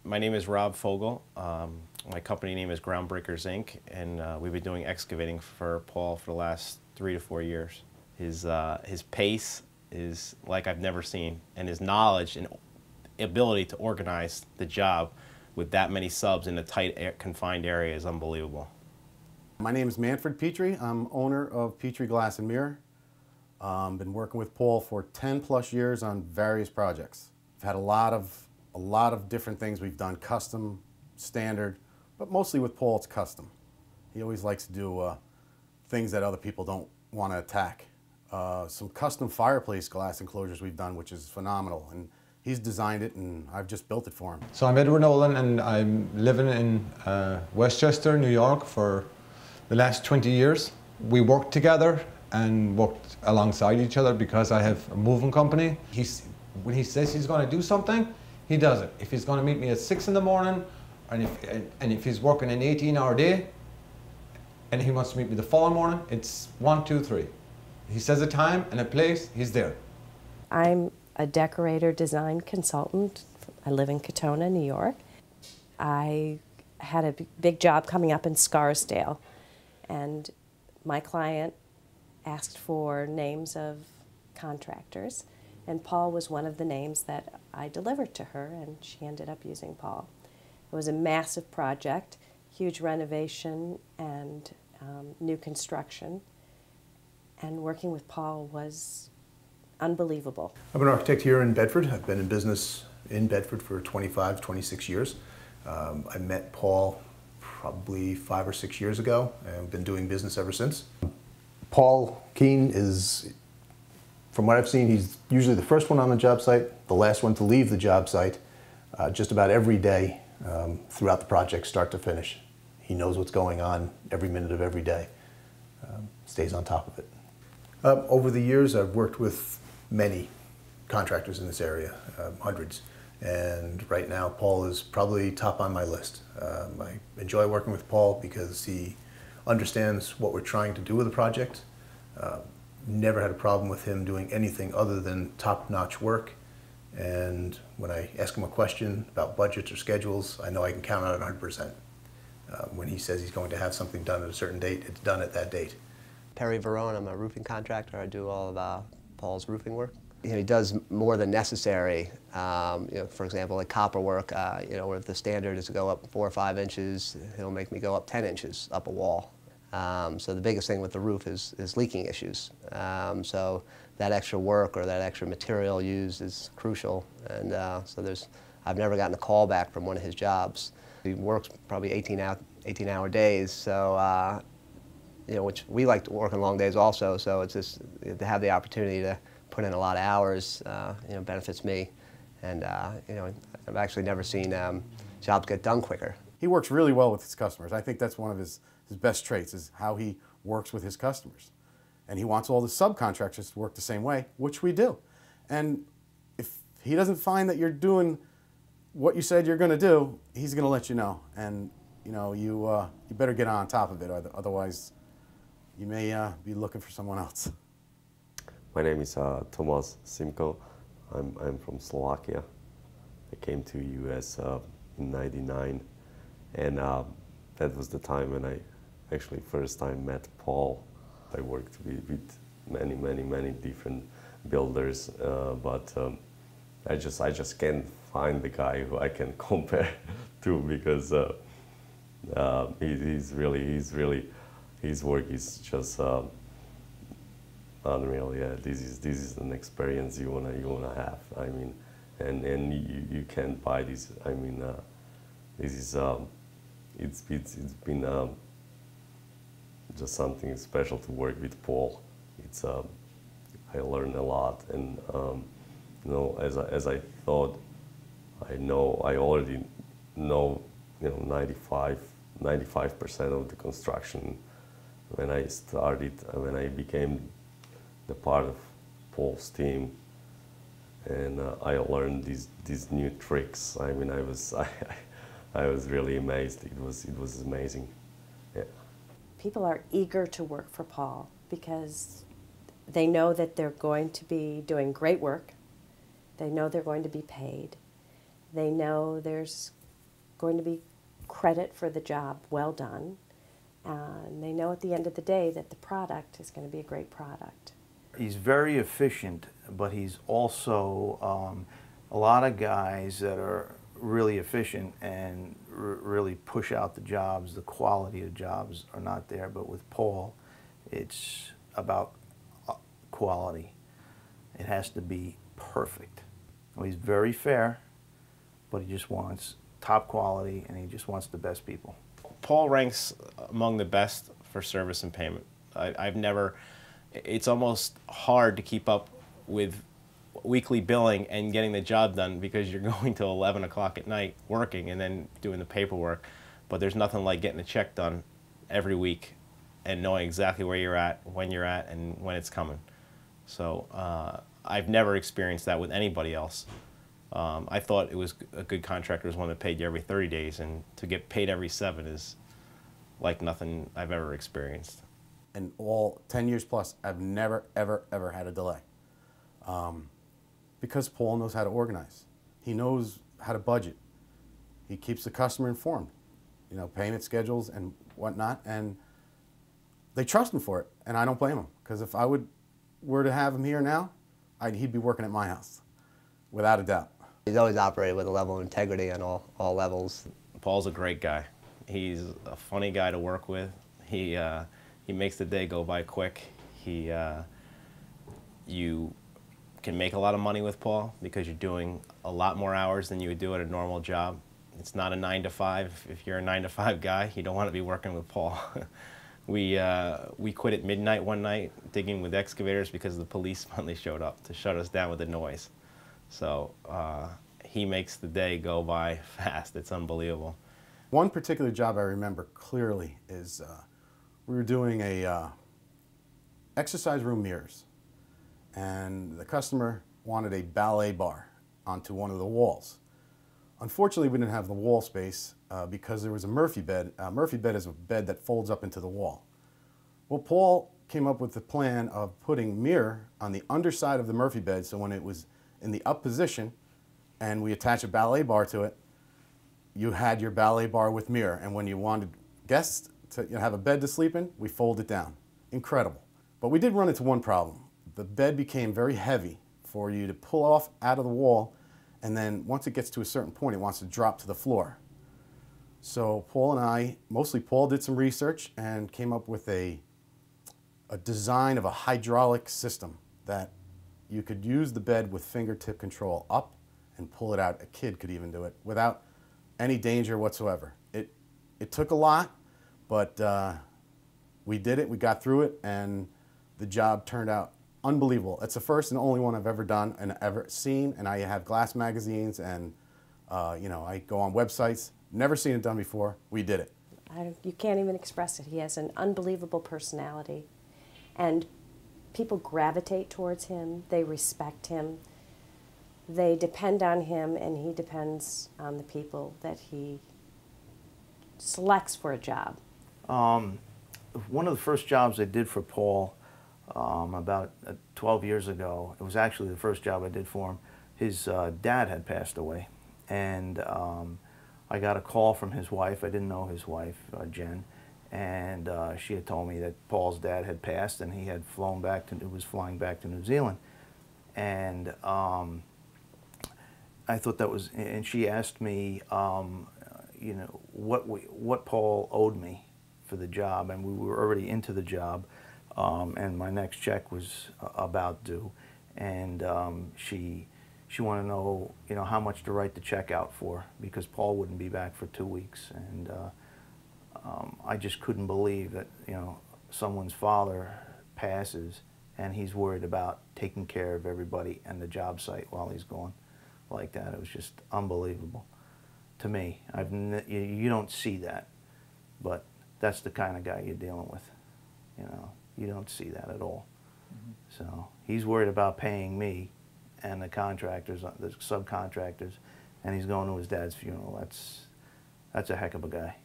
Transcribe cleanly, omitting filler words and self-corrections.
My name is Rob Fogel. My company name is Groundbreakers Inc. and we've been doing excavating for Paul for the last 3 to 4 years. His pace is like I've never seen, and his knowledge and ability to organize the job with that many subs in a tight, confined area is unbelievable. My name is Manfred Petrie. I'm owner of Petrie Glass and Mirror. Been working with Paul for 10 plus years on various projects. I've had a lot of different things we've done, custom, standard, but mostly with Paul it's custom. He always likes to do things that other people don't want to attack. Some custom fireplace glass enclosures we've done, which is phenomenal, and he's designed it and I've just built it for him. So I'm Edward Nolan and I'm living in Westchester, New York for the last 20 years. We worked together and worked alongside each other because I have a moving company. When he says he's going to do something, he does it. If he's going to meet me at 6 in the morning, and if he's working an 18-hour day, and he wants to meet me the following morning, it's 1, 2, 3. He says a time and a place, he's there. I'm a decorator design consultant. I live in Katona, New York. I had a big job coming up in Scarsdale, and my client asked for names of contractors, and Paul was one of the names that I delivered to her, and she ended up using Paul. It was a massive project, huge renovation and new construction, and working with Paul was unbelievable. I'm an architect here in Bedford. I've been in business in Bedford for 25, 26 years. I met Paul probably 5 or 6 years ago, and I've been doing business ever since. Paul Keene is, from what I've seen, he's usually the first one on the job site, the last one to leave the job site, just about every day throughout the project, start to finish. He knows what's going on every minute of every day, stays on top of it. Over the years, I've worked with many contractors in this area, hundreds, and right now Paul is probably top on my list. I enjoy working with Paul because he understands what we're trying to do with the project. Never had a problem with him doing anything other than top-notch work, and when I ask him a question about budgets or schedules, I know I can count on it 100%. When he says he's going to have something done at a certain date, it's done at that date. Perry Verone, I'm a roofing contractor. I do all of Paul's roofing work. You know, he does more than necessary. You know, for example, like copper work, you know, where if the standard is to go up 4 or 5 inches, he'll make me go up 10 inches up a wall. So the biggest thing with the roof is leaking issues. So that extra work or that extra material used is crucial. And so I've never gotten a call back from one of his jobs. He works probably 18-hour days, so you know, which we like to work on long days also. So it's just to have the opportunity to put in a lot of hours, you know, benefits me. And you know, I've actually never seen jobs get done quicker. He works really well with his customers. I think that's one of his best traits, is how he works with his customers. And he wants all the subcontractors to work the same way, which we do. And if he doesn't find that you're doing what you said you're going to do, he's going to let you know. And you know, you better get on top of it, otherwise you may be looking for someone else. My name is Tomas Simko. I'm from Slovakia. I came to US in '99, and that was the time when I actually first time met Paul. I worked with many different builders, but I just can't find the guy who I can compare to, because his work is just unreal. Yeah, this is an experience you wanna have. I mean, and you can't buy this. I mean, this is it's been just something special to work with Paul. It's I learned a lot, and you know, as I thought, I already know, you know, 95% of the construction. When I started, when I became the part of Paul's team, and I learned these new tricks. I mean, I was really amazed. It was amazing. Yeah. People are eager to work for Paul because they know that they're going to be doing great work. They know they're going to be paid. They know there's going to be credit for the job well done. And they know at the end of the day that the product is going to be a great product. He's very efficient, but he's also a lot of guys that are really efficient and really push out the jobs. The quality of jobs are not there, but with Paul, it's about quality. It has to be perfect. Well, he's very fair, but he just wants top quality, and he just wants the best people. Paul ranks among the best for service and payment. I've never, it's almost hard to keep up with weekly billing and getting the job done because you're going till 11 o'clock at night working and then doing the paperwork. But there's nothing like getting a check done every week and knowing exactly where you're at, and when it's coming. So I've never experienced that with anybody else. I thought it was a good contractor was one that paid you every 30 days, and to get paid every 7 is like nothing I've ever experienced. In all 10 years plus, I've never, ever, ever had a delay. Because Paul knows how to organize. He knows how to budget. He keeps the customer informed, you know, payment schedules and whatnot, and they trust him for it, and I don't blame him, because if I were to have him here now, he'd be working at my house, without a doubt. He's always operated with a level of integrity on all levels. Paul's a great guy. He's a funny guy to work with. He makes the day go by quick. You can make a lot of money with Paul because you're doing a lot more hours than you would do at a normal job. It's not a 9 to 5. If you're a 9 to 5 guy, you don't want to be working with Paul. We quit at midnight one night digging with excavators because the police finally showed up to shut us down with the noise. So he makes the day go by fast. It's unbelievable. One particular job I remember clearly is we were doing a exercise room mirrors, and the customer wanted a ballet bar onto one of the walls. Unfortunately, we didn't have the wall space because there was a Murphy bed. A Murphy bed is a bed that folds up into the wall. Well, Paul came up with the plan of putting mirror on the underside of the Murphy bed, so when it was in the up position and we attach a ballet bar to it, you had your ballet bar with mirror, and when you wanted guests to have a bed to sleep in, we fold it down. Incredible. But we did run into one problem. The bed became very heavy for you to pull off out of the wall, and then once it gets to a certain point, it wants to drop to the floor. So Paul and I, mostly Paul, did some research and came up with a design of a hydraulic system that you could use the bed with fingertip control up and pull it out. A kid could even do it without any danger whatsoever. It took a lot, but we did it, we got through it, and the job turned out unbelievable. It's the first and only one I've ever done and ever seen, and I have glass magazines and you know, I go on websites. Never seen it done before. We did it. You can't even express it. He has an unbelievable personality, and people gravitate towards him. They respect him. They depend on him, and he depends on the people that he selects for a job. One of the first jobs I did for Paul about 12 years ago, it was actually the first job I did for him. His dad had passed away, and I got a call from his wife. I didn't know his wife, Jen, and she had told me that Paul's dad had passed, and he had flown back to, was flying back to New Zealand. And I thought that was, and she asked me, you know, what Paul owed me for the job, and we were already into the job, and my next check was about due, and she wanted to know, you know, how much to write the check out for, because Paul wouldn't be back for 2 weeks, and I just couldn't believe that, you know, someone's father passes, and he's worried about taking care of everybody and the job site while he's gone like that. It was just unbelievable to me. You don't see that, but that's the kind of guy you're dealing with. You know, you don't see that at all. Mm-hmm. So he's worried about paying me and the contractors, the subcontractors, and he's going to his dad's funeral. That's a heck of a guy.